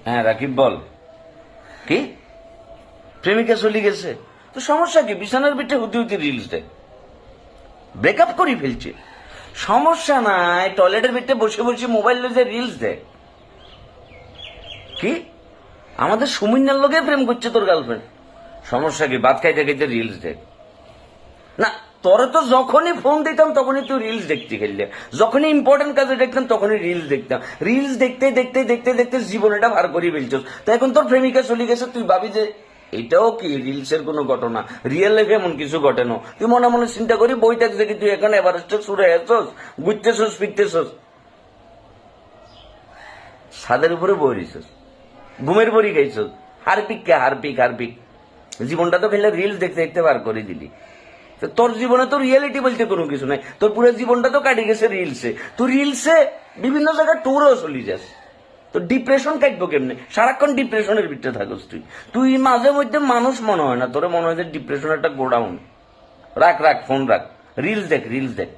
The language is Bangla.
হ্যাঁ রাকিব বল। কি প্রেমিকা চলে গেছে? তো সমস্যা কি? বিছানার পিঠে হুতি হুতি রিলস দেয়, ব্রেকআপ করে ফেলছে, সমস্যা নাই। টয়লেটের ভিতরে বসে বসে মোবাইল লইতে রিলস দেয়। কি আমাদের সুমিন্যার লোকে প্রেম করছে তোর গার্লফ্রেন্ড? সমস্যা কি? ভাত খাইতে খাইতে রিলস দেখ না। তোরে তো যখনই ফোন দিতাম তখনই তুই রিলস দেখতে খেললে, যখনই ইম্পর্টেন্ট কাজে দেখতাম তখনই রিলস দেখতাম। রিলস দেখতে দেখতে দেখতে দেখতে জীবনটা ভার করে ফেলছস। তো এখন তোর প্রেমিকা চলে গেছে, তুই ভাবি যে এটাও কি রিলসের কোনো ঘটনা? রিয়েল লাইফে এমন কিছু ঘটে না। তুই মনে মনে চিন্তা করি বই থাকছে কি তুই এখন এভারেস্টে ছুড়ে আসছস, ঘুরতেছস ফিরতেছস, ছাদের উপরে বই রইছস, ঘুমের বড়ি খাইছস, হারপিক কে হারপিক হারপিক। জীবনটা তো খেলে রিলস দেখতে দেখতে বার করে দিলি। তোর জীবনে তো রিয়েলিটি বলতে কোনো কিছু নাই, তোর পুরো জীবনটা তো কাটি গেছে রিলসে। তুই রিলসে বিভিন্ন জায়গায় ট্যুরেও চলি যাস, তো ডিপ্রেশন কাটবো কেমনে? সারাক্ষণ ডিপ্রেশনের ভিতরে থাকস তুই। তুই মাঝে মধ্যে মানুষ মনে হয় না, তোর মনে হয় যে ডিপ্রেশন একটা গোডাউন। রাখ রাখ ফোন রাখ, রিলস দেখ রিলস দেখ।